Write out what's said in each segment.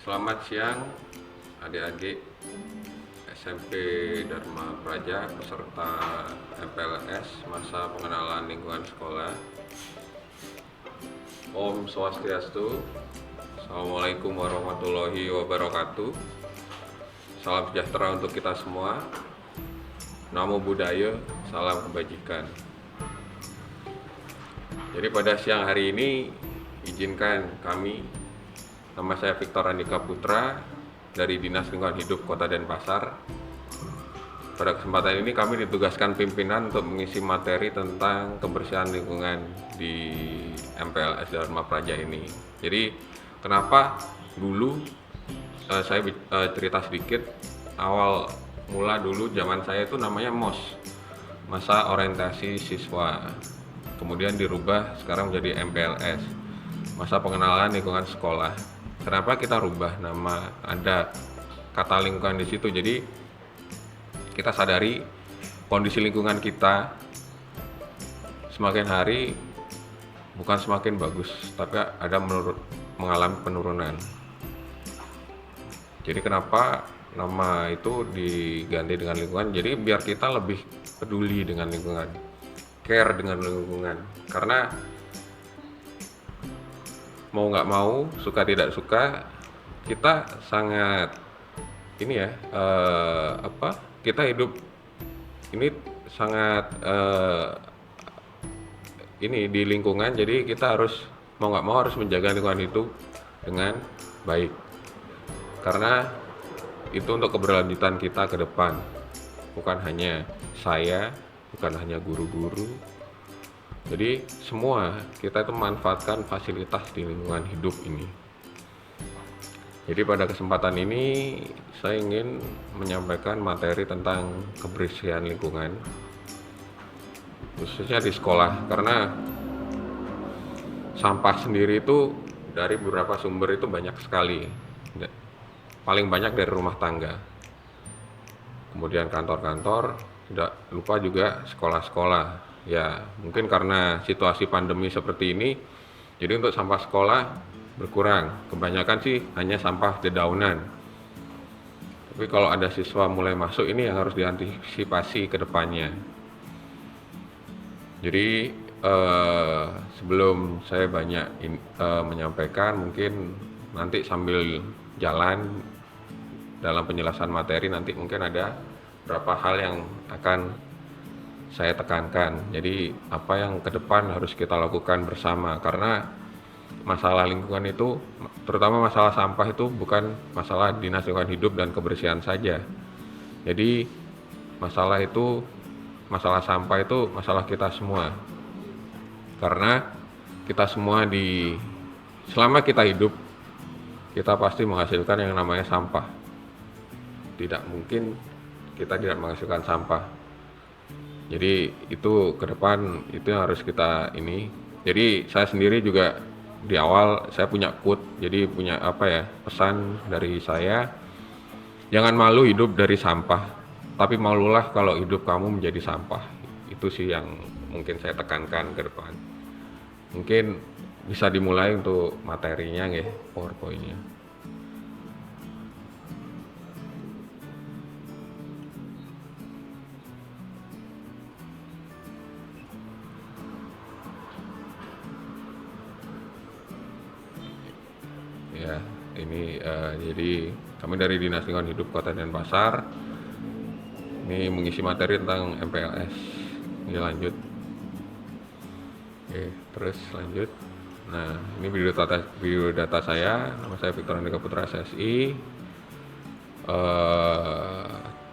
Selamat siang adik-adik SMP Dharma Praja peserta MPLS masa pengenalan lingkungan sekolah. Om Swastiastu. Assalamualaikum warahmatullahi wabarakatuh. Salam sejahtera untuk kita semua. Namo Buddhaya, salam kebajikan. Jadi pada siang hari ini izinkan kami, nama saya Victor Andika Putra dari Dinas Lingkungan Hidup Kota Denpasar. Pada kesempatan ini kami ditugaskan pimpinan untuk mengisi materi tentang kebersihan lingkungan di MPLS Dharma Praja ini. Jadi kenapa dulu saya cerita sedikit, awal mula dulu zaman saya itu namanya MOS, masa orientasi siswa. Kemudian dirubah sekarang menjadi MPLS, masa pengenalan lingkungan sekolah. Kenapa kita rubah nama? Ada kata lingkungan di situ. Jadi kita sadari kondisi lingkungan kita semakin hari bukan semakin bagus, tapi ada mengalami penurunan. Jadi kenapa nama itu diganti dengan lingkungan? Jadi biar kita lebih peduli dengan lingkungan, care dengan lingkungan. Karena mau nggak mau, suka tidak suka, kita sangat kita hidup ini sangat di lingkungan. Jadi kita harus mau nggak mau harus menjaga lingkungan itu dengan baik, karena itu untuk keberlanjutan kita ke depan. Bukan hanya saya, bukan hanya guru-guru, jadi semua kita itu memanfaatkan fasilitas di lingkungan hidup ini. Jadi pada kesempatan ini saya ingin menyampaikan materi tentang kebersihan lingkungan, khususnya di sekolah, karena sampah sendiri itu dari beberapa sumber itu banyak sekali. Paling banyak dari rumah tangga, kemudian kantor-kantor, tidak lupa juga sekolah-sekolah. Ya, mungkin karena situasi pandemi seperti ini, jadi untuk sampah sekolah berkurang. Kebanyakan sih hanya sampah dedaunan. Tapi kalau ada siswa mulai masuk, ini yang harus diantisipasi ke depannya. Jadi sebelum saya banyak menyampaikan, mungkin nanti sambil jalan dalam penjelasan materi, nanti mungkin ada beberapa hal yang akan saya tekankan. Jadi apa yang ke depan harus kita lakukan bersama, karena masalah lingkungan itu, terutama masalah sampah itu bukan masalah Dinas Lingkungan Hidup dan Kebersihan saja. Jadi masalah sampah itu masalah kita semua. Karena kita semua selama kita hidup, kita pasti menghasilkan yang namanya sampah. Tidak mungkin kita tidak menghasilkan sampah. Jadi itu ke depan itu yang harus kita ini. Jadi saya sendiri juga di awal saya punya quote, jadi punya pesan dari saya, jangan malu hidup dari sampah, tapi malulah kalau hidup kamu menjadi sampah. Itu sih yang mungkin saya tekankan ke depan. Mungkin bisa dimulai untuk materinya nggih, PowerPoint-nya. Ya, ini jadi kami dari Dinas Lingkungan Hidup Kota Denpasar ini mengisi materi tentang MPLS. Ini lanjut. Oke, terus lanjut. Nah, ini biodata saya. Nama saya Victor Andika Putra, SSI.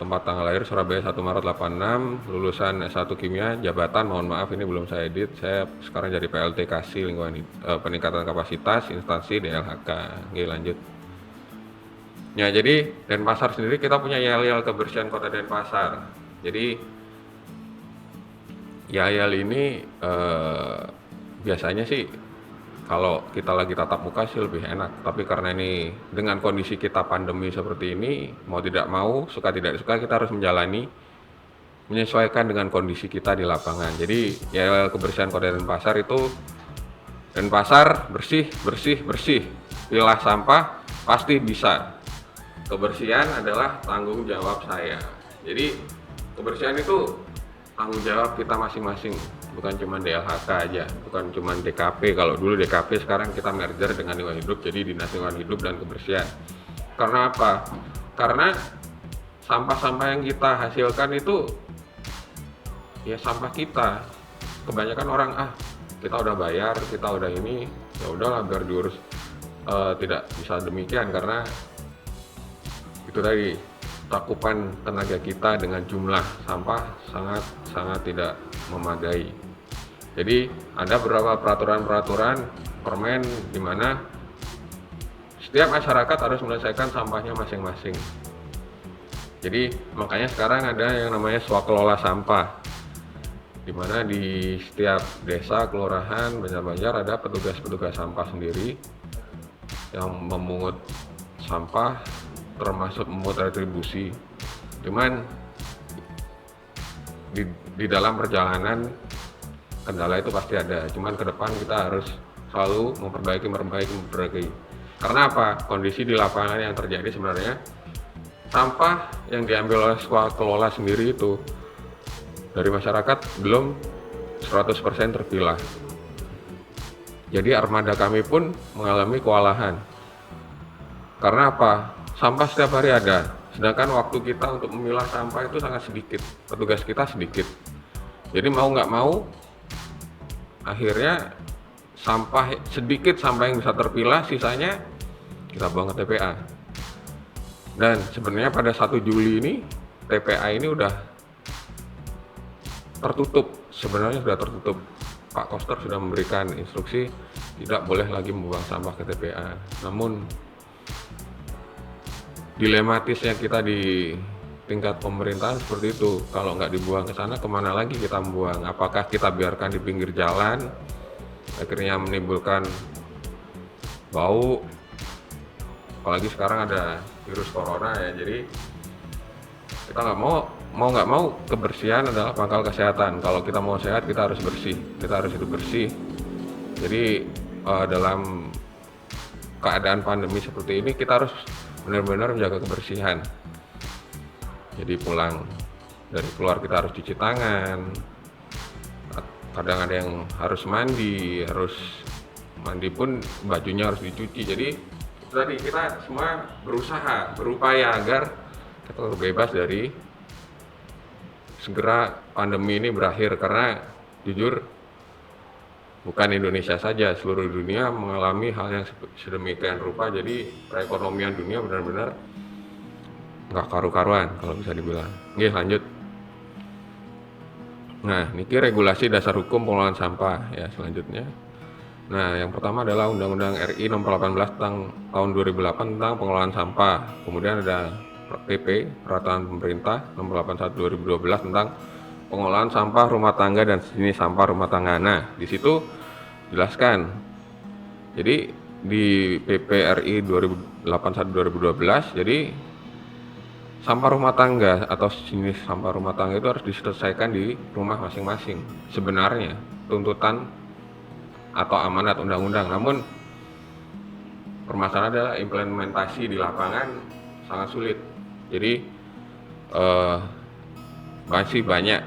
Tempat tanggal lahir Surabaya 1 Maret 86, lulusan S1 Kimia, jabatan mohon maaf ini belum saya edit, saya sekarang jadi PLT Kasih Lingkungan Peningkatan Kapasitas Instansi DLHK. Oke, lanjut. Ya, jadi Denpasar sendiri kita punya yel-yel kebersihan Kota Denpasar. Jadi yel ini biasanya sih kalau kita lagi tatap muka sih lebih enak, tapi karena ini dengan kondisi kita pandemi seperti ini, mau tidak mau, suka tidak suka kita harus menyesuaikan dengan kondisi kita di lapangan. Jadi ya kebersihan Kota Denpasar itu, Denpasar bersih, pilah sampah, pasti bisa. Kebersihan adalah tanggung jawab saya. Jadi kebersihan itu tanggung jawab kita masing-masing, bukan cuma DLHK aja, bukan cuma DKP. Kalau dulu DKP, sekarang kita merger dengan lingkungan hidup, jadi Dinas Lingkungan Hidup dan Kebersihan. Karena apa? Karena sampah-sampah yang kita hasilkan itu ya sampah kita. Kebanyakan orang kita udah bayar, kita udah ini, ya udahlah biar diurus. Tidak bisa demikian, karena itu tadi, cakupan tenaga kita dengan jumlah sampah sangat tidak memadai. Jadi ada beberapa peraturan permen di mana setiap masyarakat harus menyelesaikan sampahnya masing-masing. Jadi makanya sekarang ada yang namanya swakelola sampah, di mana di setiap desa, kelurahan, banjar-banjar ada petugas sampah sendiri yang memungut sampah, termasuk memungut retribusi. Cuman di dalam perjalanan kendala itu pasti ada. Cuman ke depan kita harus selalu memperbaiki. Karena apa? Kondisi di lapangan yang terjadi sebenarnya, sampah yang diambil oleh swakelola sendiri itu dari masyarakat belum 100% terpilah. Jadi armada kami pun mengalami kewalahan. Karena apa? Sampah setiap hari ada, sedangkan waktu kita untuk memilah sampah itu sangat sedikit, petugas kita sedikit. Jadi mau nggak mau, akhirnya sedikit sampah yang bisa terpilah, sisanya kita buang ke TPA. Dan sebenarnya pada 1 Juli ini, TPA ini udah tertutup, sebenarnya sudah tertutup. Pak Koster sudah memberikan instruksi tidak boleh lagi membuang sampah ke TPA. Namun dilematisnya kita di tingkat pemerintahan seperti itu. Kalau nggak dibuang ke sana, kemana lagi kita membuang? Apakah kita biarkan di pinggir jalan, akhirnya menimbulkan bau? Apalagi sekarang ada virus corona ya. Jadi kita nggak mau kebersihan adalah pangkal kesehatan. Kalau kita mau sehat, kita harus bersih, kita harus hidup bersih. Jadi dalam keadaan pandemi seperti ini, kita harus benar-benar menjaga kebersihan. Jadi pulang dari keluar kita harus cuci tangan. Kadang ada yang harus mandi pun bajunya harus dicuci. Jadi tadi kita semua berupaya agar kita bebas dari segera pandemi ini berakhir. Karena jujur bukan Indonesia saja, seluruh dunia mengalami hal yang sedemikian rupa. Jadi perekonomian dunia benar-benar nggak karu-karuan kalau bisa dibilang. Oke, lanjut. Nah, ini regulasi dasar hukum pengelolaan sampah ya selanjutnya. Nah, yang pertama adalah Undang-Undang RI Nomor 18 tahun 2008 tentang pengelolaan sampah. Kemudian ada PP Peraturan Pemerintah Nomor 81 2012 tentang pengelolaan sampah rumah tangga dan sejenis sampah rumah tangga. Nah, di situ jelaskan. Jadi di PP RI 81 2012, jadi sampah rumah tangga atau sejenis sampah rumah tangga itu harus diselesaikan di rumah masing-masing. Sebenarnya tuntutan atau amanat undang-undang. Namun permasalahan adalah implementasi di lapangan sangat sulit. Jadi masih banyak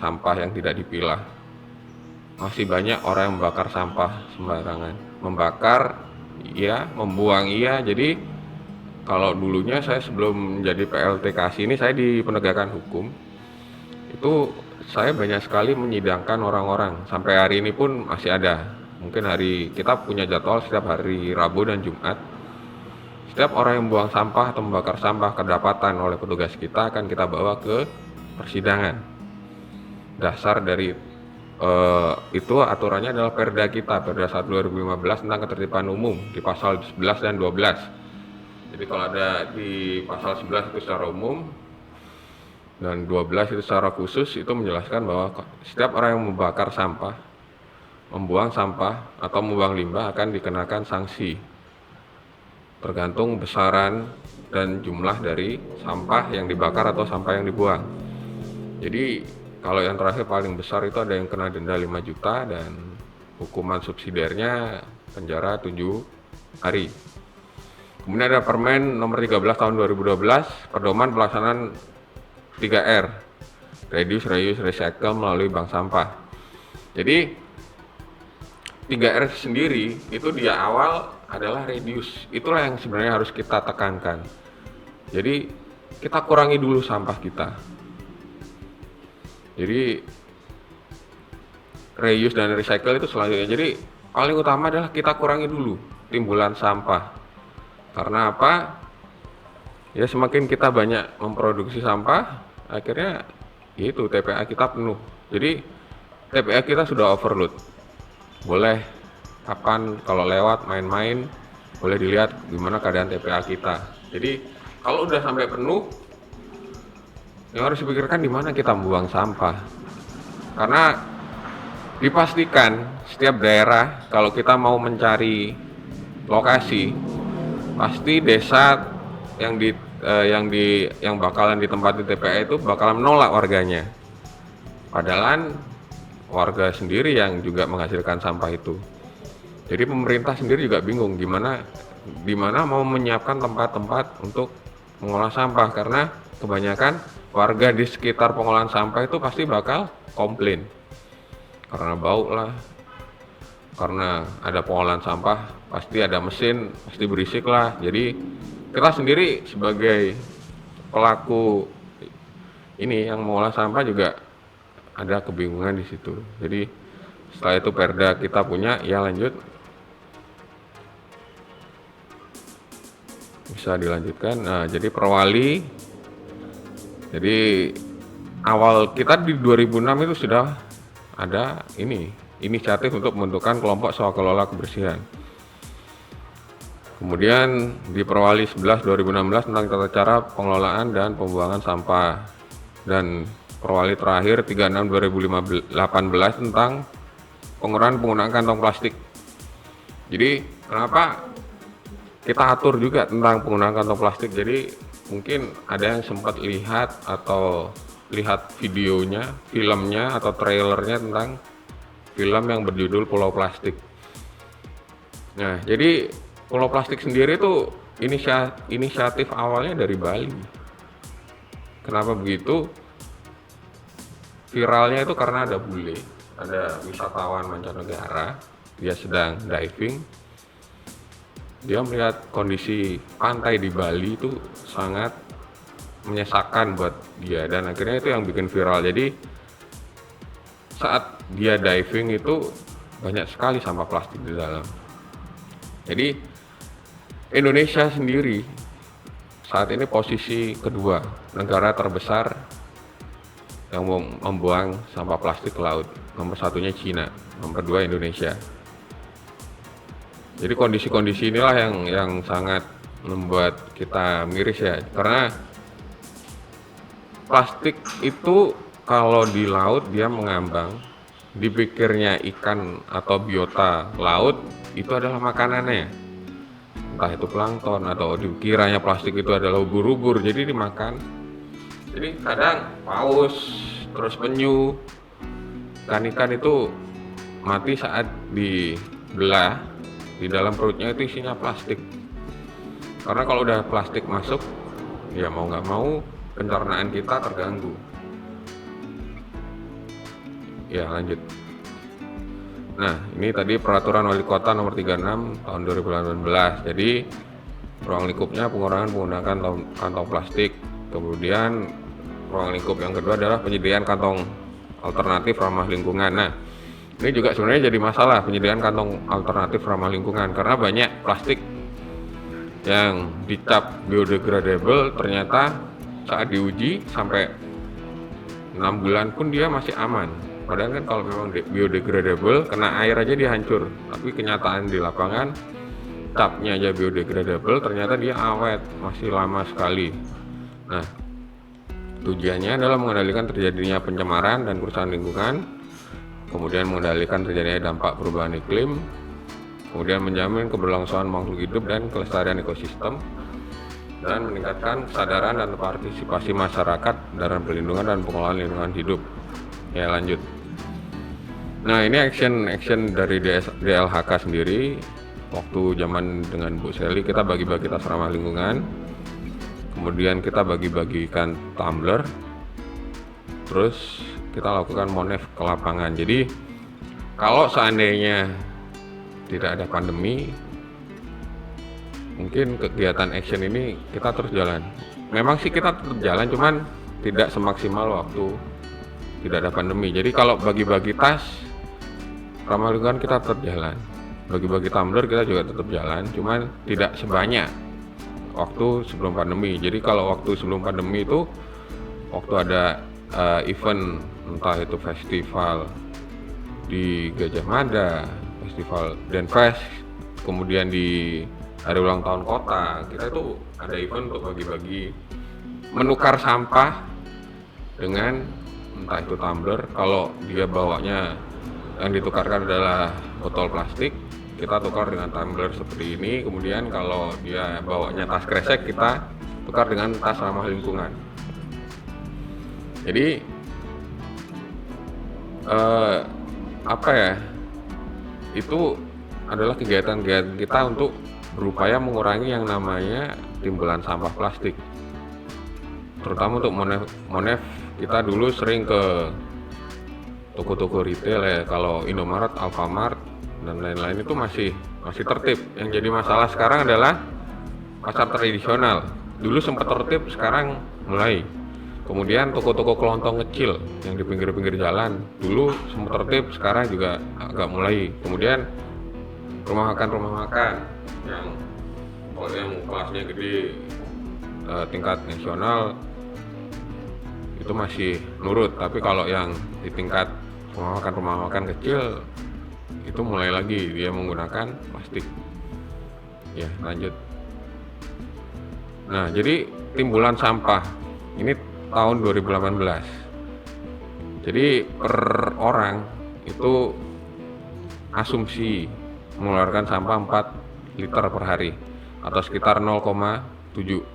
sampah yang tidak dipilah. Masih banyak orang yang membakar sampah sembarangan. Membakar iya, membuang iya. Jadi kalau dulunya saya sebelum menjadi PLT Kasih ini, saya di penegakan hukum, itu saya banyak sekali menyidangkan orang-orang. Sampai hari ini pun masih ada. Mungkin kita punya jadwal setiap hari Rabu dan Jumat. Setiap orang yang membuang sampah atau membakar sampah kedapatan oleh petugas kita akan kita bawa ke persidangan. Dasar dari itu aturannya adalah Perda kita, Perda 1 2015 tentang ketertiban umum di pasal 11 dan 12. Jadi kalau ada di pasal 11 itu secara umum dan 12 itu secara khusus, itu menjelaskan bahwa setiap orang yang membakar sampah, membuang sampah atau membuang limbah akan dikenakan sanksi tergantung besaran dan jumlah dari sampah yang dibakar atau sampah yang dibuang. Jadi kalau yang terakhir paling besar itu ada yang kena denda 5 juta dan hukuman subsidiarnya penjara 7 hari. Kemudian ada Permen nomor 13 tahun 2012, pedoman pelaksanaan 3R, reduce, reuse, recycle melalui bank sampah. Jadi 3R sendiri itu di awal adalah reduce. Itulah yang sebenarnya harus kita tekankan. Jadi kita kurangi dulu sampah kita. Jadi reuse dan recycle itu selanjutnya. Jadi paling utama adalah kita kurangi dulu timbulan sampah. Karena apa? Ya semakin kita banyak memproduksi sampah, akhirnya itu TPA kita penuh. Jadi TPA kita sudah overload. Boleh kapan kalau lewat main-main, boleh dilihat gimana keadaan TPA kita. Jadi kalau udah sampai penuh, yang harus dipikirkan di mana kita membuang sampah. Karena dipastikan setiap daerah kalau kita mau mencari lokasi, pasti desa yang bakalan ditempati TPA itu bakalan menolak warganya. Padahal warga sendiri yang juga menghasilkan sampah itu. Jadi pemerintah sendiri juga bingung di mana mau menyiapkan tempat-tempat untuk mengolah sampah, karena kebanyakan warga di sekitar pengolahan sampah itu pasti bakal komplain karena bau lah, karena ada pengolahan sampah pasti ada mesin, pasti berisik lah. Jadi kita sendiri sebagai pelaku ini yang mengolah sampah juga ada kebingungan di situ. Jadi setelah itu perda kita punya, ya lanjut, bisa dilanjutkan. Nah, jadi Perwali, jadi awal kita di 2006 itu sudah ada inisiatif untuk membentukkan kelompok swakelola kebersihan. Kemudian di Perwali 11 2016 tentang tata cara pengelolaan dan pembuangan sampah, dan Perwali terakhir 36 2018 tentang pengurangan penggunaan kantong plastik. Jadi kenapa kita atur juga tentang penggunaan kantong plastik? Jadi mungkin ada yang sempat lihat videonya, filmnya atau trailernya tentang film yang berjudul Pulau Plastik. Nah, jadi Pulau Plastik sendiri itu inisiatif awalnya dari Bali. Kenapa begitu? Viralnya itu karena ada bule, ada wisatawan mancanegara, dia sedang diving, dia melihat kondisi pantai di Bali itu sangat menyesakan buat dia, dan akhirnya itu yang bikin viral. Jadi saat dia diving itu banyak sekali sampah plastik di dalam. Jadi Indonesia sendiri saat ini posisi kedua negara terbesar yang membuang sampah plastik ke laut. Nomor satunya Cina, nomor dua Indonesia. Jadi kondisi-kondisi inilah yang sangat membuat kita miris ya, karena plastik itu kalau di laut dia mengambang, dipikirnya ikan atau biota laut itu adalah makanannya, entah itu plankton atau dikiranya plastik itu adalah ubur-ubur, jadi dimakan. Jadi kadang paus, terus penyu, ikan-ikan itu mati saat dibelah, di dalam perutnya itu isinya plastik. Karena kalau udah plastik masuk, ya mau nggak mau pencernaan kita terganggu. Ya lanjut. Nah, ini tadi peraturan wali kota nomor 36 tahun 2018. Jadi ruang lingkupnya pengurangan penggunaan kantong plastik. Kemudian ruang lingkup yang kedua adalah penyediaan kantong alternatif ramah lingkungan. Nah, ini juga sebenarnya jadi masalah, penyediaan kantong alternatif ramah lingkungan, karena banyak plastik yang dicap biodegradable ternyata saat diuji sampai 6 bulan pun dia masih aman. Padahal kan kalau memang biodegradable, kena air aja dia hancur. Tapi kenyataan di lapangan, capnya aja biodegradable, ternyata dia awet, masih lama sekali. Nah, tujuannya adalah mengendalikan terjadinya pencemaran dan kerusakan lingkungan, kemudian mengendalikan terjadinya dampak perubahan iklim, kemudian menjamin keberlangsungan makhluk hidup dan kelestarian ekosistem, dan meningkatkan kesadaran dan partisipasi masyarakat dalam perlindungan dan pengelolaan lingkungan hidup. Ya lanjut. Nah, ini action dari DLHK sendiri. waktu zaman dengan Bu Sally kita bagi-bagi tas ramah lingkungan, kemudian kita bagi-bagikan tumbler, terus kita lakukan monef ke lapangan. Jadi kalau seandainya tidak ada pandemi, mungkin kegiatan action ini kita terus jalan. Memang sih kita tetap jalan, cuman tidak semaksimal waktu tidak ada pandemi. Jadi kalau bagi-bagi tas ramah lingkungan kita tetap jalan, bagi-bagi tumbler kita juga tetap jalan, cuman tidak sebanyak waktu sebelum pandemi. Jadi kalau waktu sebelum pandemi itu waktu ada event, entah itu festival di Gajah Mada, festival Denfest, kemudian di hari ulang tahun kota, kita itu ada event untuk bagi-bagi menukar sampah dengan entah itu tumbler. Kalau dia bawanya yang ditukarkan adalah botol plastik, kita tukar dengan tumbler seperti ini. Kemudian kalau dia bawanya tas kresek, kita tukar dengan tas ramah lingkungan. Jadi itu adalah kegiatan-kegiatan kita untuk berupaya mengurangi yang namanya timbulan sampah plastik. Terutama untuk monef kita dulu sering ke toko-toko retail ya, kalau Indomaret, Alfamart dan lain-lain itu masih tertib. Yang jadi masalah sekarang adalah pasar tradisional. Dulu sempat tertib, sekarang mulai. Kemudian toko-toko kelontong kecil yang di pinggir-pinggir jalan, dulu sempat tertib, sekarang juga agak mulai. Kemudian rumah makan yang kelasnya gede, tingkat nasional itu masih nurut, tapi kalau yang di tingkat rumah makan kecil itu mulai lagi dia menggunakan plastik. Ya, lanjut. Nah, jadi timbulan sampah ini tahun 2018. Jadi per orang itu asumsi mengeluarkan sampah 4 liter per hari atau sekitar 0,7.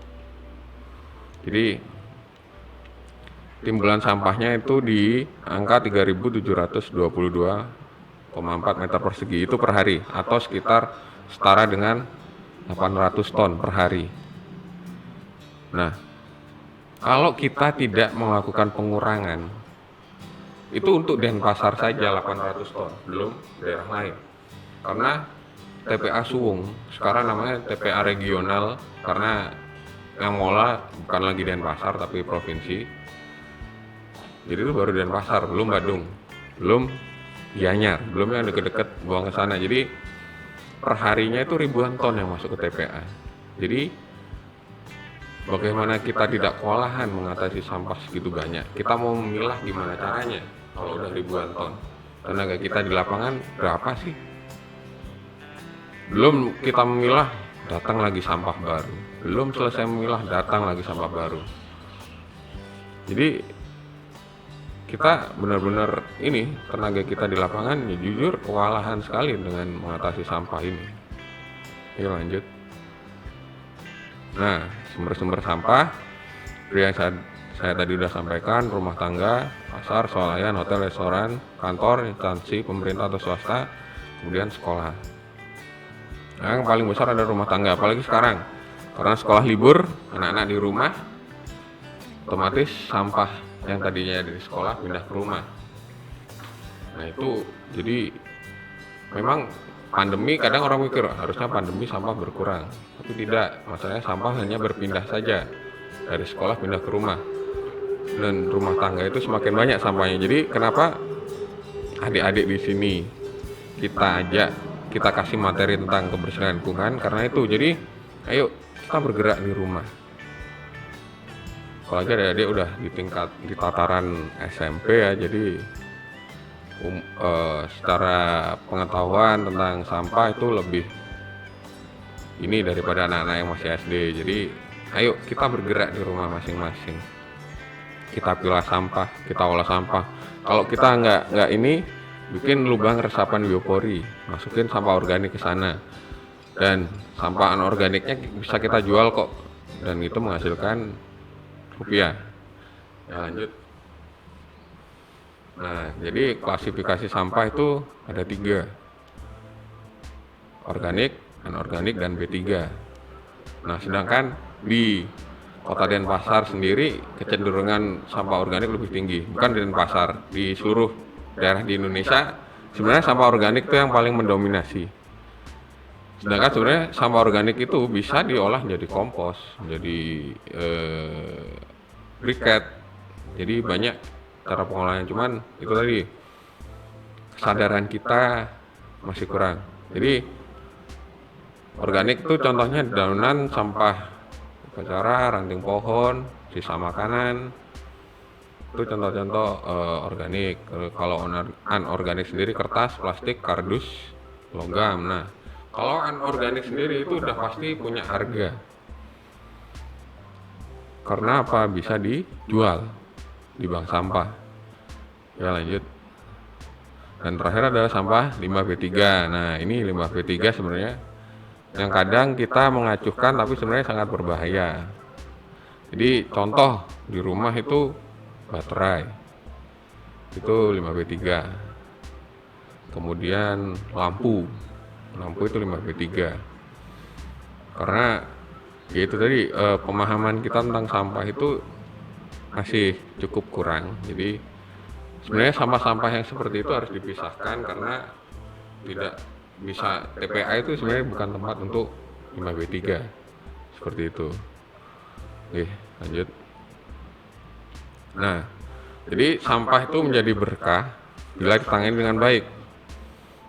Jadi timbulan sampahnya itu di angka 3.722,4 meter persegi itu per hari, atau sekitar setara dengan 800 ton per hari. Nah, kalau kita tidak melakukan pengurangan, itu untuk Denpasar saja 800 ton, belum daerah lain. Karena TPA Suwung, sekarang namanya TPA regional, karena yang ngolah bukan lagi Denpasar tapi provinsi. Jadi itu baru Denpasar, belum Badung, belum Gianyar, belum yang deket-deket buang ke sana. Jadi perharinya itu ribuan ton yang masuk ke TPA. Jadi bagaimana kita tidak kewalahan mengatasi sampah segitu banyak? Kita mau memilah gimana caranya? Kalau udah ribuan ton, tenaga kita di lapangan berapa sih? Belum kita memilah, datang lagi sampah baru. Belum selesai memilah, datang lagi sampah baru. Jadi kita benar-benar ini, tenaga kita di lapangan ya jujur kewalahan sekali dengan mengatasi sampah ini. Yuk lanjut. Nah, sumber-sumber sampah yang saya tadi udah sampaikan: rumah tangga, pasar, swalayan, hotel, restoran, kantor, instansi pemerintah atau swasta, kemudian sekolah. Nah, yang paling besar ada rumah tangga, apalagi sekarang karena sekolah libur, anak-anak di rumah, otomatis sampah yang tadinya dari sekolah pindah ke rumah. Nah itu, jadi memang pandemi kadang orang mikir harusnya pandemi sampah berkurang, tapi tidak. Masalahnya sampah hanya berpindah saja dari sekolah pindah ke rumah, dan rumah tangga itu semakin banyak sampahnya. Jadi kenapa adik-adik di sini kita ajak, kita kasih materi tentang kebersihan lingkungan karena itu. Jadi ayo kita bergerak di rumah. Apalagi adik-adik udah di tataran SMP ya, jadi secara pengetahuan tentang sampah itu lebih ini daripada anak-anak yang masih SD. Jadi ayo kita bergerak di rumah masing-masing. Kita pilah sampah, kita olah sampah. Kalau kita nggak ini, bikin lubang resapan biopori, masukin sampah organik ke sana, dan sampah anorganiknya bisa kita jual kok, dan itu menghasilkan rupiah. Ya, lanjut. Nah, jadi klasifikasi sampah itu ada 3: organik, anorganik dan B3. Nah, sedangkan di Kota Denpasar sendiri kecenderungan sampah organik lebih tinggi. Bukan di Denpasar, di seluruh daerah di Indonesia sebenarnya sampah organik itu yang paling mendominasi. Sedangkan sebenarnya sampah organik itu bisa diolah menjadi kompos, menjadi briket. Jadi banyak cara pengolahan, cuman itu tadi kesadaran kita masih kurang. Jadi organik itu contohnya daunan, sampah upacara, ranting pohon, sisa makanan, itu contoh-contoh organik. Kalau anorganik sendiri kertas, plastik, kardus, logam. Nah, kalau anorganik sendiri itu udah pasti punya harga. Karena apa? Bisa dijual di bank sampah. Ya, lanjut. Dan terakhir adalah sampah limbah B3. Nah, ini limbah B3 sebenarnya yang kadang kita mengacuhkan tapi sebenarnya sangat berbahaya. Jadi contoh di rumah itu baterai, itu limbah B3. Kemudian lampu itu limbah B3. Karena ya itu tadi pemahaman kita tentang sampah itu masih cukup kurang. Jadi sebenarnya sampah-sampah yang seperti itu harus dipisahkan karena tidak bisa, TPA itu sebenarnya bukan tempat untuk limbah B3 seperti itu. Oke, lanjut. Nah, jadi sampah itu menjadi berkah bila ditangani dengan baik.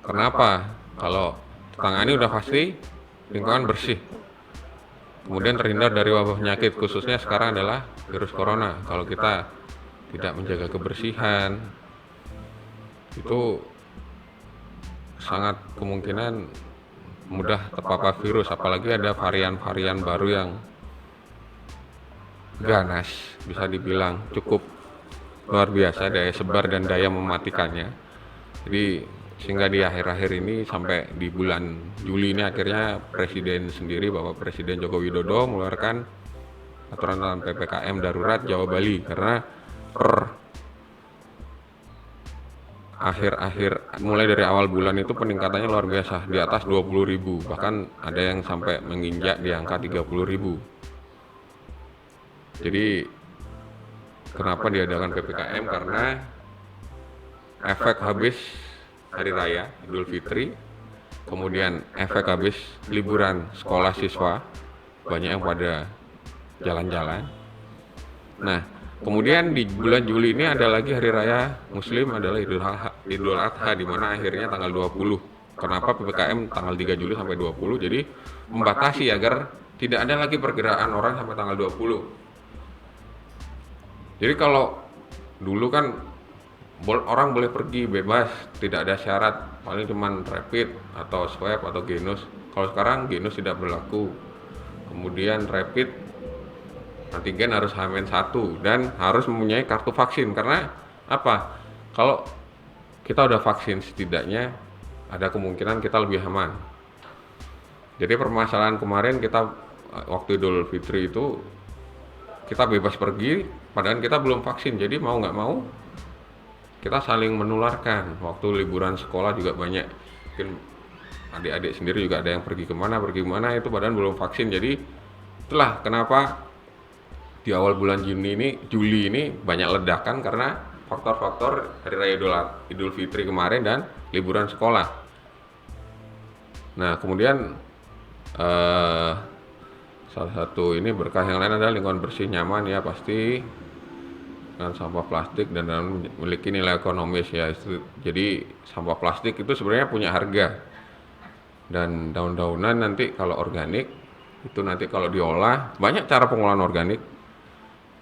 Kenapa? Kalau ditangani udah pasti lingkungan bersih, kemudian terhindar dari wabah penyakit, khususnya sekarang adalah virus corona. Kalau kita tidak menjaga kebersihan, itu sangat kemungkinan mudah terpapar virus, apalagi ada varian-varian baru yang ganas, bisa dibilang cukup luar biasa daya sebar dan daya mematikannya. Jadi sehingga di akhir-akhir ini sampai di bulan Juli ini akhirnya Presiden sendiri, Bapak Presiden Joko Widodo mengeluarkan aturan dalam PPKM darurat Jawa Bali, karena per akhir-akhir mulai dari awal bulan itu peningkatannya luar biasa, di atas 20.000, bahkan ada yang sampai menginjak di angka 30.000. Jadi kenapa diadakan PPKM? Karena efek habis hari raya Idul Fitri, kemudian efek habis liburan sekolah siswa, banyak yang pada jalan-jalan. Nah, kemudian di bulan Juli ini ada lagi hari raya Muslim, adalah Idul Adha, di mana akhirnya tanggal 20. Kenapa PPKM tanggal 3 Juli sampai 20? Jadi membatasi agar tidak ada lagi pergerakan orang sampai tanggal 20. Jadi kalau dulu kan orang boleh pergi bebas, tidak ada syarat, paling cuman rapid atau swab atau genus. Kalau sekarang genus tidak berlaku, kemudian rapid, antigen harus H-1 dan harus mempunyai kartu vaksin. Karena apa? Kalau kita udah vaksin, setidaknya ada kemungkinan kita lebih aman. Jadi permasalahan kemarin kita waktu Idul Fitri itu kita bebas pergi, padahal kita belum vaksin. Jadi mau nggak mau kita saling menularkan. Waktu liburan sekolah juga banyak, mungkin adik-adik sendiri juga ada yang pergi kemana itu padahal belum vaksin. Jadi itulah kenapa di awal bulan Juli ini banyak ledakan, karena faktor-faktor hari raya Idul Fitri kemarin dan liburan sekolah. Nah, kemudian salah satu ini berkah yang lain adalah lingkungan bersih, nyaman ya pasti, dan sampah plastik dan memiliki nilai ekonomis ya. Jadi sampah plastik itu sebenarnya punya harga, dan daun-daunan nanti kalau organik itu nanti kalau diolah, banyak cara pengolahan organik,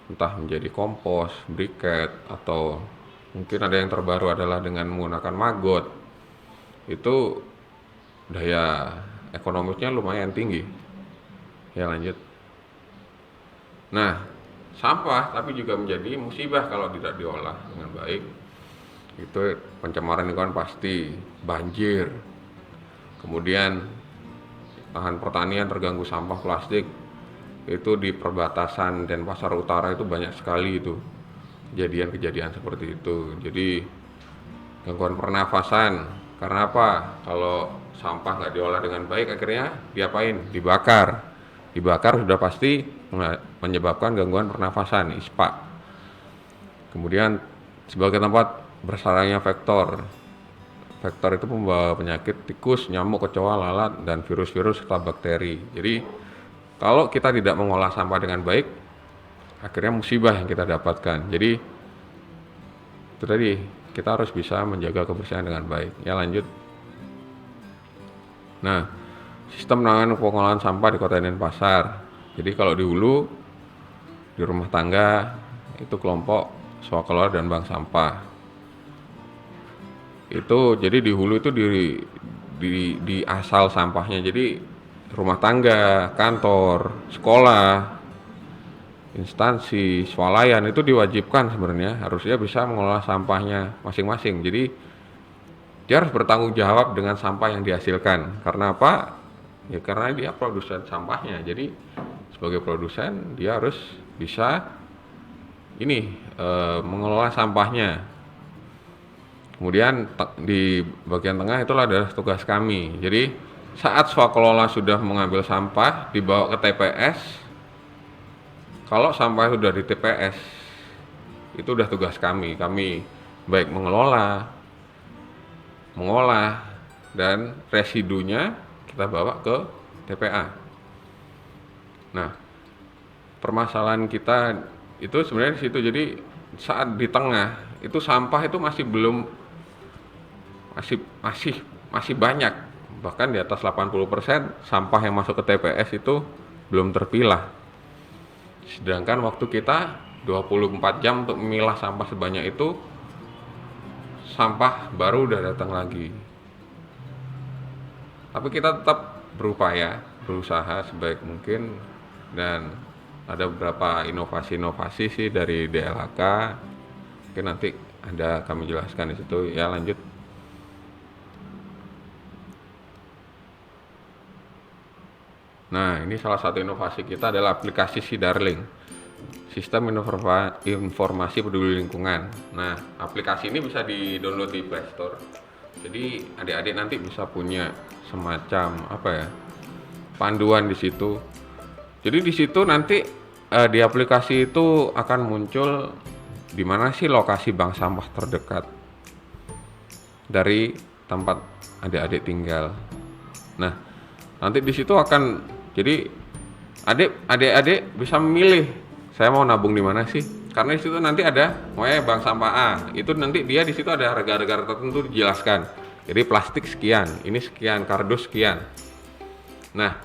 entah menjadi kompos, briket, atau mungkin ada yang terbaru adalah dengan menggunakan maggot. Itu daya ekonomisnya lumayan tinggi. Ya, lanjut. Nah, sampah tapi juga menjadi musibah kalau tidak diolah dengan baik. Itu pencemaran lingkungan pasti, banjir. Kemudian lahan pertanian terganggu sampah plastik. Itu di perbatasan Denpasar Utara itu banyak sekali itu kejadian-kejadian seperti itu. Jadi gangguan pernafasan, karena apa? Kalau sampah nggak diolah dengan baik, akhirnya diapain? Dibakar sudah pasti menyebabkan gangguan pernafasan, ISPA. Kemudian sebagai tempat bersarangnya vektor itu membawa penyakit tikus, nyamuk, kecoa, lalat, dan virus-virus serta bakteri. Jadi kalau kita tidak mengolah sampah dengan baik, akhirnya musibah yang kita dapatkan. Jadi itu tadi, kita harus bisa menjaga kebersihan dengan baik. Ya, lanjut. Nah, sistem penanganan pengolahan sampah di Kota Denpasar. Jadi kalau di hulu, di rumah tangga, itu kelompok swakelola dan bank sampah. Itu jadi di hulu itu di asal sampahnya. Jadi rumah tangga, kantor, sekolah, instansi, swalayan itu diwajibkan sebenarnya harusnya bisa mengelola sampahnya masing-masing. Jadi dia harus bertanggung jawab dengan sampah yang dihasilkan. Karena apa? Ya karena dia produsen sampahnya. Jadi sebagai produsen dia harus bisa mengelola sampahnya. Kemudian di bagian tengah itulah adalah tugas kami. Jadi saat swakelola sudah mengambil sampah dibawa ke TPS, kalau sampah sudah di TPS itu udah tugas kami baik mengelola, mengolah, dan residunya kita bawa ke TPA. Nah, permasalahan kita itu sebenarnya di situ. Jadi saat di tengah itu sampah itu masih banyak, bahkan di atas 80% sampah yang masuk ke TPS itu belum terpilah. Sedangkan waktu kita 24 jam untuk memilah sampah sebanyak itu, sampah baru udah datang lagi. Tapi kita tetap berusaha sebaik mungkin, dan ada beberapa inovasi sih dari DLHK. Mungkin nanti ada kami jelaskan di situ. Ya, lanjut. Nah, ini salah satu inovasi kita adalah aplikasi SIDarling, Sistem Informasi Peduli Lingkungan. Nah, aplikasi ini bisa di-download di Play Store. Jadi adik-adik nanti bisa punya semacam panduan di situ. Jadi di situ nanti di aplikasi itu akan muncul di mana sih lokasi bank sampah terdekat dari tempat adik-adik tinggal. Nah, nanti di situ jadi adik-adik bisa memilih, saya mau nabung di mana sih? Karena di situ nanti ada bank sampah A. Itu nanti dia di situ ada harga-harga tertentu dijelaskan. Jadi plastik sekian, ini sekian, kardus sekian. Nah,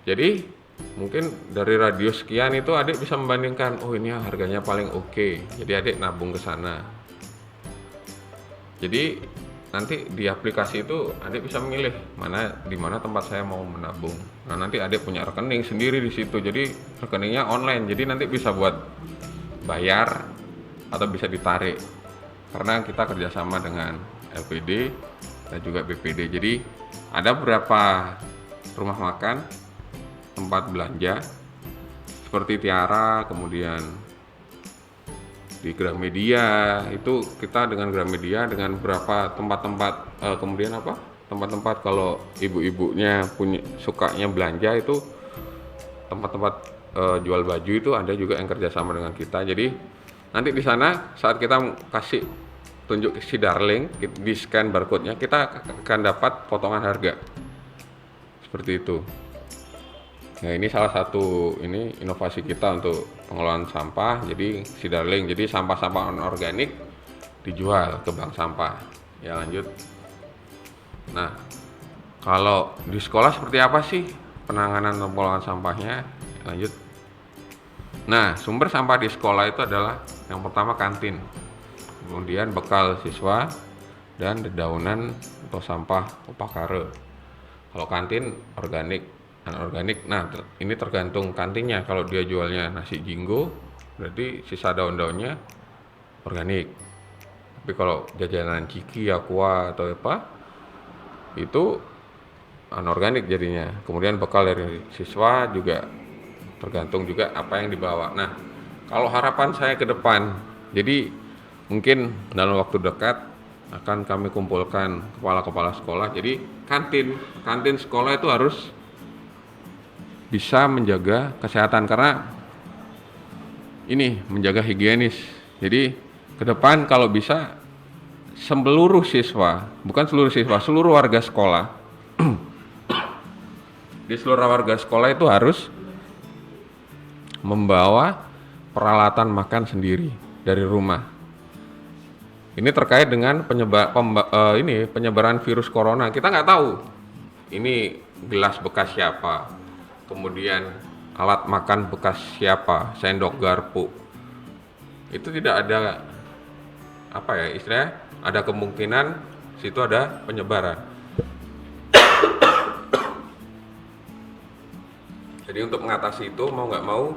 jadi mungkin dari radius sekian itu adik bisa membandingkan, oh ini harganya paling oke. Jadi adik nabung ke sana. Jadi nanti di aplikasi itu adik bisa memilih di mana tempat saya mau menabung. Nah, nanti adik punya rekening sendiri di situ. Jadi rekeningnya online. Jadi nanti bisa buat bayar atau bisa ditarik. Karena kita kerjasama dengan LPD dan juga BPD. Jadi ada beberapa rumah makan, tempat belanja seperti Tiara, kemudian di Gramedia itu kita dengan Gramedia dengan beberapa tempat-tempat tempat-tempat kalau ibu-ibunya sukanya belanja itu tempat-tempat jual baju itu ada juga yang kerjasama dengan kita. Jadi nanti di sana saat kita kasih tunjuk SIDarling, di scan barcode-nya, kita akan dapat potongan harga seperti itu. Nah, ini salah satu inovasi kita untuk pengelolaan sampah. Jadi SIDarling, jadi sampah-sampah non-organik dijual ke bank sampah. Ya, lanjut. Nah, kalau di sekolah seperti apa sih penanganan pengelolaan sampahnya? Lanjut. Nah, sumber sampah di sekolah itu adalah yang pertama kantin, kemudian bekal siswa, dan dedaunan atau sampah upakara. Kalau kantin organik, anorganik. Nah, ini tergantung kantinnya. Kalau dia jualnya nasi jinggo, berarti sisa daun-daunnya organik. Tapi kalau jajanan ciki, aqua atau apa, itu anorganik jadinya. Kemudian bekal dari siswa juga tergantung juga apa yang dibawa. Nah, kalau harapan saya ke depan, jadi mungkin dalam waktu dekat akan kami kumpulkan kepala-kepala sekolah. Jadi kantin sekolah itu harus bisa menjaga kesehatan karena ini menjaga higienis. Jadi ke depan kalau bisa seluruh siswa, bukan seluruh siswa, seluruh warga sekolah di seluruh warga sekolah itu harus membawa peralatan makan sendiri dari rumah. Ini terkait dengan penyebaran virus corona. Kita nggak tahu ini gelas bekas siapa, kemudian alat makan bekas siapa, sendok garpu. Itu tidak ada istilahnya ada kemungkinan situ ada penyebaran. Jadi untuk mengatasi itu mau nggak mau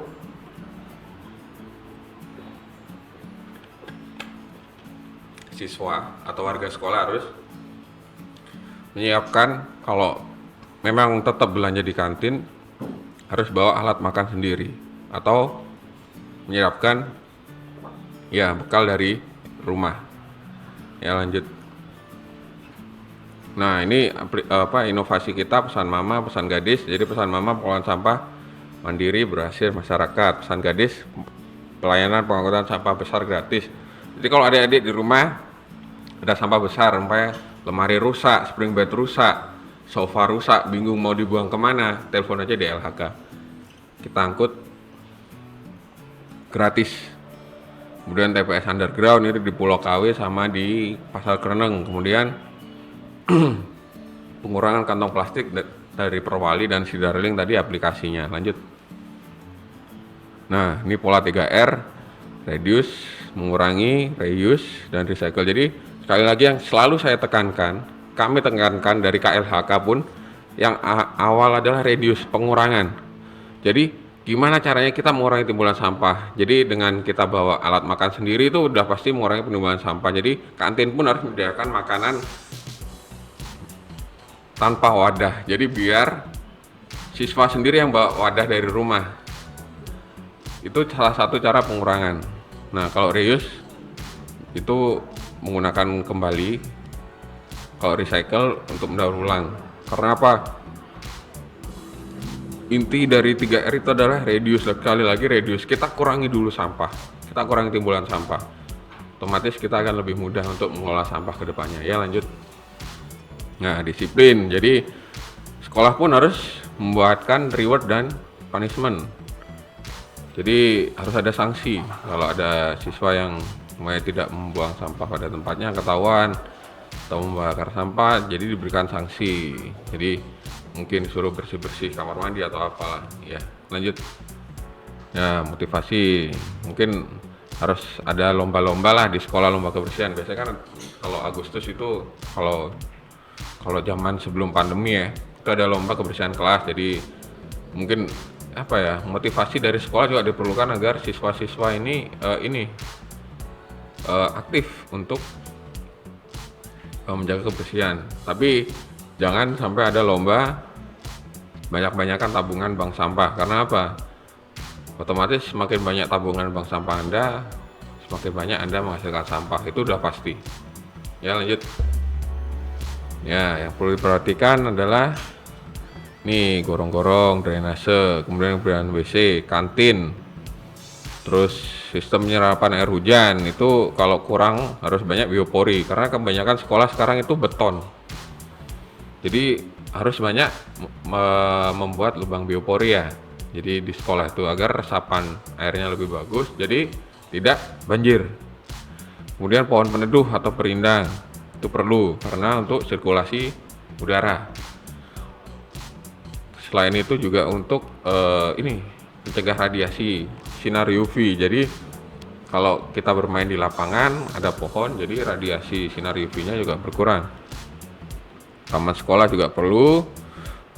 siswa atau warga sekolah harus menyiapkan, kalau memang tetap belanja di kantin, harus bawa alat makan sendiri atau menyiapkan bekal dari rumah. Ya, lanjut. Nah, ini inovasi kita pesan mama, pesan gadis. Jadi pesan mama pengolahan sampah mandiri berhasil masyarakat. Pesan gadis pelayanan pengangkutan sampah besar gratis. Jadi kalau adik-adik di rumah ada sampah besar, sampai lemari rusak, spring bed rusak, sofa rusak, bingung mau dibuang kemana, telepon aja di LHK. Kita angkut gratis. Kemudian TPS underground ini di Pulau KW sama di Pasar Kereneng. Kemudian pengurangan kantong plastik dari Perwali dan Sidarling tadi aplikasinya. Lanjut. Nah, ini pola 3R, reduce, mengurangi, reuse, dan recycle. Jadi sekali lagi yang selalu saya tekankan, kami tekankan dari KLHK pun, yang awal adalah reduce, pengurangan. Jadi gimana caranya kita mengurangi timbulan sampah? Jadi dengan kita bawa alat makan sendiri itu udah pasti mengurangi penimbunan sampah. Jadi kantin pun harus menyediakan makanan tanpa wadah. Jadi biar siswa sendiri yang bawa wadah dari rumah. Itu salah satu cara pengurangan. Nah, kalau reuse itu menggunakan kembali, kalau recycle untuk mendaur ulang. Karena apa? Inti dari 3R itu adalah reduce. Sekali lagi reduce, kita kurangi dulu sampah, kita kurangi timbulan sampah, otomatis kita akan lebih mudah untuk mengolah sampah ke depannya. Ya, lanjut. Nah, disiplin. Jadi sekolah pun harus membuatkan reward dan punishment. Jadi harus ada sanksi kalau ada siswa yang tidak membuang sampah pada tempatnya, ketahuan atau membakar sampah, jadi diberikan sanksi. Jadi mungkin disuruh bersih-bersih kamar mandi atau apalah. Ya, lanjut. Ya, motivasi. Mungkin harus ada lomba-lomba lah di sekolah, lomba kebersihan. Biasanya kan kalau Agustus itu, kalau zaman sebelum pandemi ya, itu ada lomba kebersihan kelas. Jadi mungkin motivasi dari sekolah juga diperlukan agar siswa-siswa ini aktif untuk menjaga kebersihan. Tapi jangan sampai ada lomba banyak-banyakan tabungan bank sampah. Karena apa? Otomatis semakin banyak tabungan bank sampah Anda, semakin banyak Anda menghasilkan sampah. Itu udah pasti. Ya, lanjut. Ya, yang perlu diperhatikan adalah nih, gorong-gorong, drainase, kemudian pembersihan WC, kantin, terus sistem penyerapan air hujan. Itu kalau kurang harus banyak biopori, karena kebanyakan sekolah sekarang itu beton. Jadi harus banyak membuat lubang biopori ya. Jadi di sekolah itu agar resapan airnya lebih bagus, jadi tidak banjir. Kemudian pohon peneduh atau perindang itu perlu karena untuk sirkulasi udara. Selain itu juga untuk mencegah radiasi sinar UV. Jadi kalau kita bermain di lapangan ada pohon, jadi radiasi sinar UV-nya juga berkurang. Taman sekolah juga perlu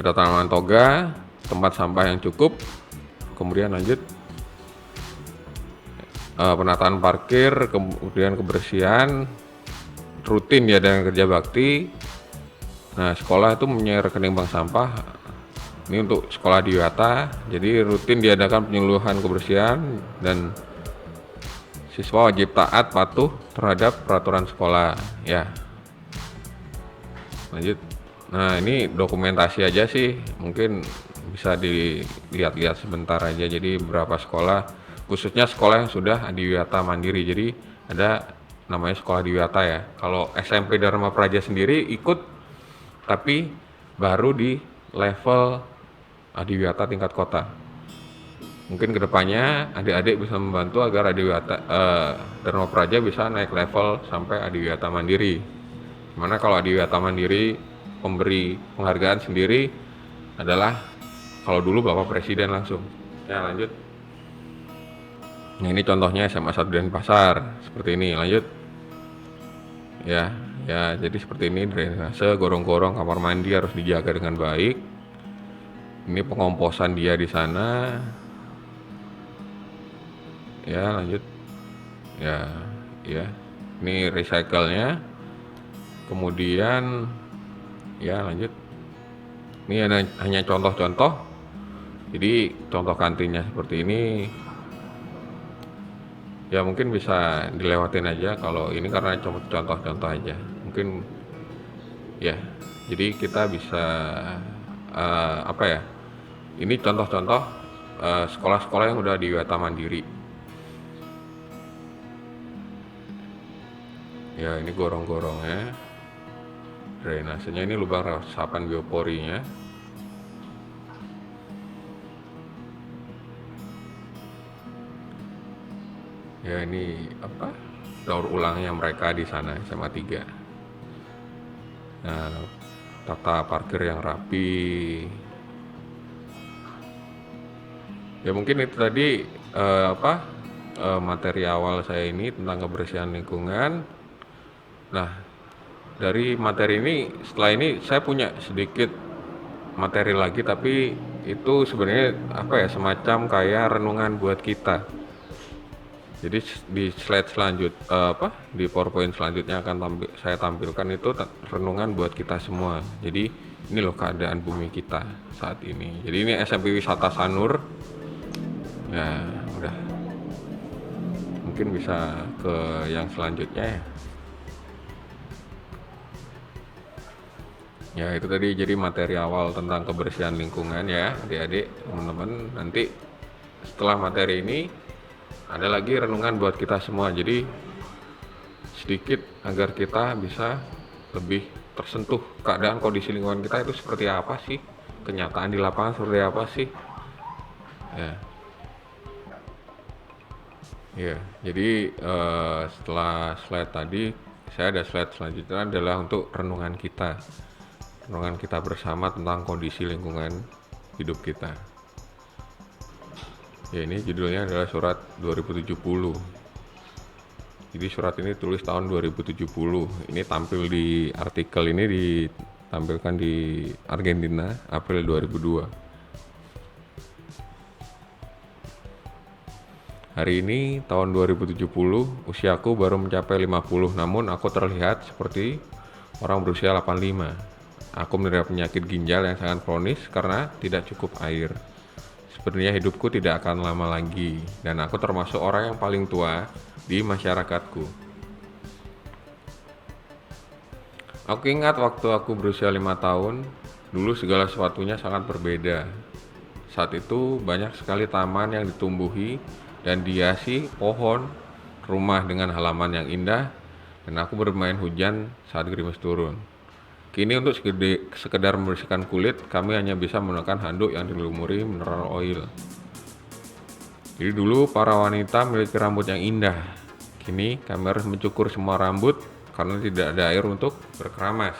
ada tanaman toga, tempat sampah yang cukup. Kemudian lanjut, penataan parkir, kemudian kebersihan rutin ya dengan kerja bakti. Nah, sekolah itu mempunyai rekening bank sampah. Ini untuk sekolah di Wiyata, jadi rutin diadakan penyuluhan kebersihan dan siswa wajib taat patuh terhadap peraturan sekolah. Ya, Lanjut. Nah, ini dokumentasi aja sih, mungkin bisa dilihat-lihat sebentar aja. Jadi beberapa sekolah, khususnya sekolah yang sudah adiwiyata mandiri. Jadi ada namanya sekolah adiwiyata ya. Kalau SMP Dharma Praja sendiri ikut, tapi baru di level adiwiyata tingkat kota. Mungkin kedepannya adik-adik bisa membantu agar adiwiyata Dharma Praja bisa naik level sampai adiwiyata mandiri. Dimana kalau adiwiyata mandiri pemberi penghargaan sendiri adalah kalau dulu Bapak Presiden langsung. Ya, lanjut. Nah, ini contohnya SMA 1 Denpasar seperti ini. Lanjut. Ya, ya, jadi seperti ini drainase, gorong-gorong kamar mandi harus dijaga dengan baik. Ini pengomposan dia di sana. Ya, lanjut. Ya, ya. Ini recycle-nya. Kemudian ya, lanjut. Ini hanya contoh-contoh. Jadi contoh kantinnya seperti ini. Ya, mungkin bisa dilewatin aja kalau ini karena contoh-contoh aja. Mungkin ya. Jadi kita bisa apa ya? Ini contoh-contoh sekolah-sekolah yang udah adiwiyata mandiri. Ya, ini gorong-gorongnya. Drainasenya, ini lubang resapan bioporinya. Ya, ini apa? Daur ulangnya mereka di sana SMA 3. Nah, tata parkir yang rapi. Ya, mungkin itu tadi materi awal saya ini tentang kebersihan lingkungan. Nah, dari materi ini, setelah ini saya punya sedikit materi lagi, tapi itu sebenarnya apa ya, semacam kayak renungan buat kita. Jadi di slide di PowerPoint selanjutnya akan saya tampilkan itu renungan buat kita semua. Jadi ini loh keadaan bumi kita saat ini. Jadi ini SMP Wisata Sanur. Ya, udah. Mungkin bisa ke yang selanjutnya ya. Ya, itu tadi jadi materi awal tentang kebersihan lingkungan ya, adik-adik, teman-teman. Nanti setelah materi ini ada lagi renungan buat kita semua. Jadi sedikit agar kita bisa lebih tersentuh keadaan kondisi lingkungan kita itu seperti apa sih, kenyataan di lapangan seperti apa sih. Ya, jadi setelah slide tadi, saya ada slide selanjutnya adalah untuk renungan kita bersama tentang kondisi lingkungan hidup kita. Ya, ini judulnya adalah surat 2070. Jadi surat ini tulis tahun 2070. Ini tampil di artikel ini ditampilkan di Argentina April 2002. Hari ini tahun 2070, usiaku baru mencapai 50, namun aku terlihat seperti orang berusia 85. Aku menderita penyakit ginjal yang sangat kronis karena tidak cukup air. Sebenarnya hidupku tidak akan lama lagi, dan aku termasuk orang yang paling tua di masyarakatku. Aku ingat waktu aku berusia 5 tahun, dulu segala sesuatunya sangat berbeda. Saat itu banyak sekali taman yang ditumbuhi dan dihiasi pohon, rumah dengan halaman yang indah, dan aku bermain hujan saat gerimis turun. Kini untuk sekedar membersihkan kulit, kami hanya bisa menggunakan handuk yang dilumuri mineral oil. Jadi dulu para wanita memiliki rambut yang indah. Kini kami harus mencukur semua rambut karena tidak ada air untuk berkeramas.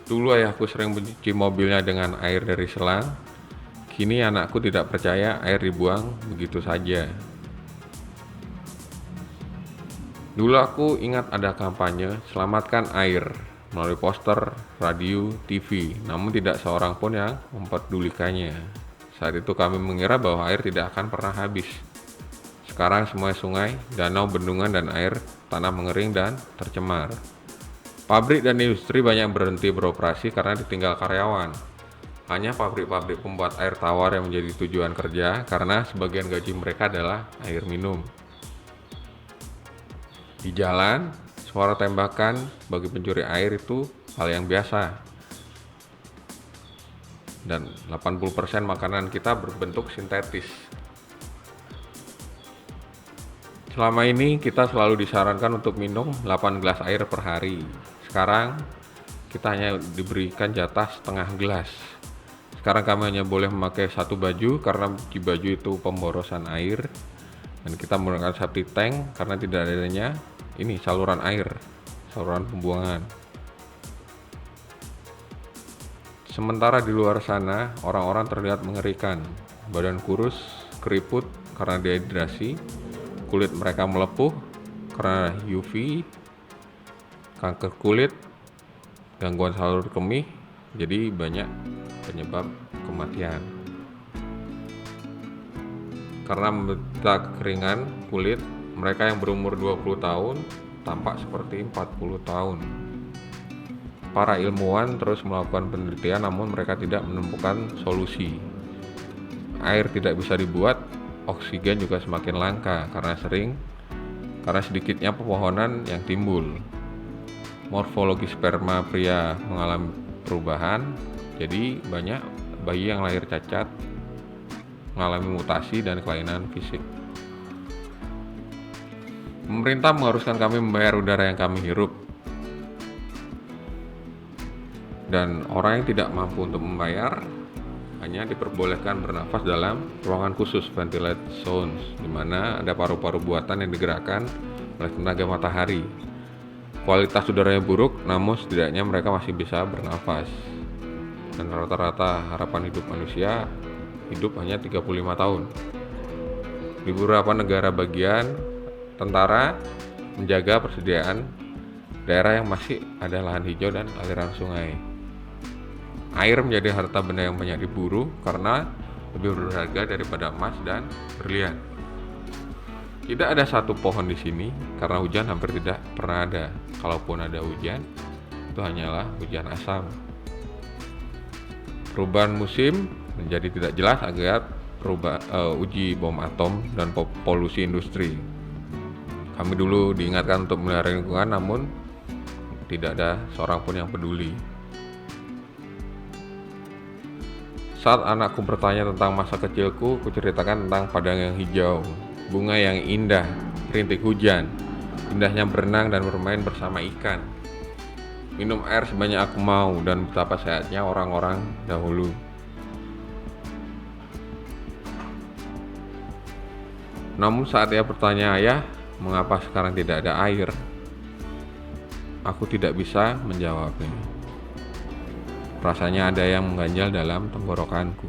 Dulu ayahku sering mencuci mobilnya dengan air dari selang. Kini anakku tidak percaya air dibuang begitu saja. Dulu aku ingat ada kampanye selamatkan air melalui poster, radio, TV, namun tidak seorang pun yang mempedulikannya. Saat itu kami mengira bahwa air tidak akan pernah habis. Sekarang semua sungai, danau, bendungan, dan air tanah mengering dan tercemar. Pabrik dan industri banyak berhenti beroperasi karena ditinggal karyawan. Hanya pabrik-pabrik pembuat air tawar yang menjadi tujuan kerja karena sebagian gaji mereka adalah air minum. Di jalan, suara tembakan bagi pencuri air itu hal yang biasa. Dan 80% makanan kita berbentuk sintetis. Selama ini kita selalu disarankan untuk minum 8 gelas air per hari. Sekarang kita hanya diberikan jatah setengah gelas. Sekarang kami hanya boleh memakai satu baju karena di baju itu pemborosan air. Dan kita menggunakan septic tank karena tidak adanya ini saluran air, saluran pembuangan. Sementara di luar sana, orang-orang terlihat mengerikan. Badan kurus, keriput karena dehidrasi, kulit mereka melepuh karena UV, kanker kulit, gangguan salur kemih, jadi banyak penyebab kematian. Karena menderita kekeringan kulit, mereka yang berumur 20 tahun tampak seperti 40 tahun. Para ilmuwan terus melakukan penelitian namun mereka tidak menemukan solusi. Air tidak bisa dibuat, oksigen juga semakin langka karena sedikitnya pepohonan yang timbul. Morfologi sperma pria mengalami perubahan, jadi banyak bayi yang lahir cacat, mengalami mutasi dan kelainan fisik. Pemerintah mengharuskan kami membayar udara yang kami hirup, dan orang yang tidak mampu untuk membayar hanya diperbolehkan bernafas dalam ruangan khusus ventilated zones, di mana ada paru-paru buatan yang digerakkan oleh tenaga matahari. Kualitas udaranya buruk, namun setidaknya mereka masih bisa bernafas. Dan rata-rata harapan hidup manusia hidup hanya 35 tahun. Di beberapa negara bagian, tentara menjaga persediaan daerah yang masih ada lahan hijau dan aliran sungai. Air menjadi harta benda yang banyak diburu karena lebih berharga daripada emas dan berlian. Tidak ada satu pohon di sini karena hujan hampir tidak pernah ada. Kalaupun ada hujan, itu hanyalah hujan asam. Perubahan musim menjadi tidak jelas akibat uji bom atom dan polusi industri. Kami dulu diingatkan untuk melihara lingkungan, namun tidak ada seorang pun yang peduli. Saat anakku bertanya tentang masa kecilku, kuceritakan tentang padang yang hijau, bunga yang indah, rintik hujan, indahnya berenang dan bermain bersama ikan, minum air sebanyak aku mau, dan betapa sehatnya orang-orang dahulu. Namun saat ia bertanya, "Ayah, mengapa sekarang tidak ada air?" Aku tidak bisa menjawabnya. Rasanya ada yang mengganjal dalam tenggorokanku.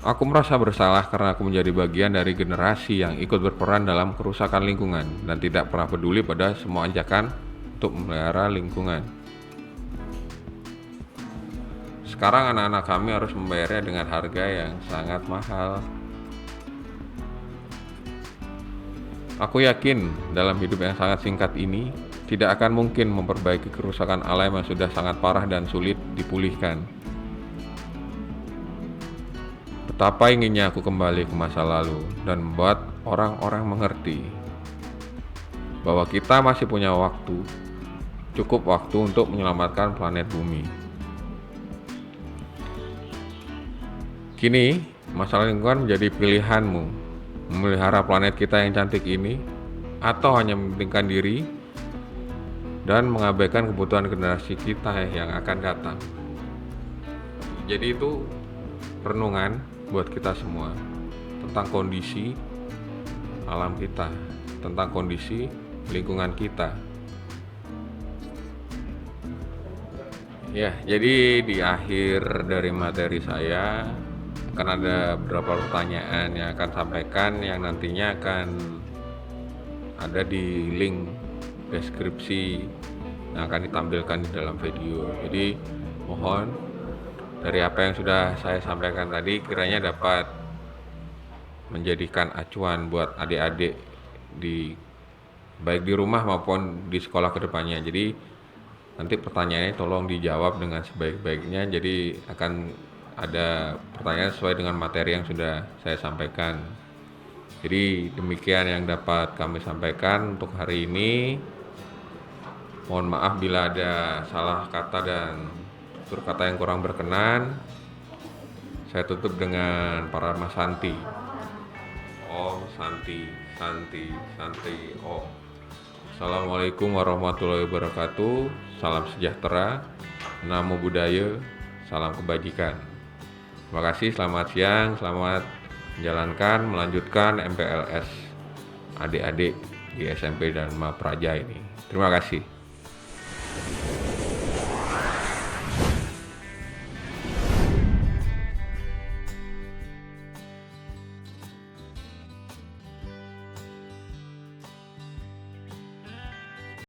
Aku merasa bersalah karena aku menjadi bagian dari generasi yang ikut berperan dalam kerusakan lingkungan dan tidak pernah peduli pada semua ajakan untuk memelihara lingkungan. Sekarang anak-anak kami harus membayarnya dengan harga yang sangat mahal. Aku yakin dalam hidup yang sangat singkat ini tidak akan mungkin memperbaiki kerusakan alam yang sudah sangat parah dan sulit dipulihkan. Betapa inginnya aku kembali ke masa lalu dan membuat orang-orang mengerti bahwa kita masih punya waktu, cukup waktu untuk menyelamatkan planet bumi. Kini, masalah lingkungan menjadi pilihanmu, memelihara planet kita yang cantik ini, atau hanya mementingkan diri dan mengabaikan kebutuhan generasi kita yang akan datang. Jadi itu renungan buat kita semua tentang kondisi alam kita, tentang kondisi lingkungan kita. Ya, jadi di akhir dari materi saya akan ada beberapa pertanyaan yang akan sampaikan yang nantinya akan ada di link deskripsi yang akan ditampilkan di dalam video. Jadi mohon dari apa yang sudah saya sampaikan tadi kiranya dapat menjadikan acuan buat adik-adik baik di rumah maupun di sekolah kedepannya. Jadi nanti pertanyaannya tolong dijawab dengan sebaik-baiknya. Jadi akan ada pertanyaan sesuai dengan materi yang sudah saya sampaikan. Jadi demikian yang dapat kami sampaikan untuk hari ini. Mohon maaf bila ada salah kata dan tutur kata yang kurang berkenan. Saya tutup dengan Parama Santi. Om Santi, Santi, Santi, Om. Assalamualaikum warahmatullahi wabarakatuh. Salam sejahtera, Namo Buddhaya, salam kebajikan. Terima kasih, selamat siang, selamat menjalankan, melanjutkan MPLS adik-adik di SMP Dharma Praja ini. Terima kasih.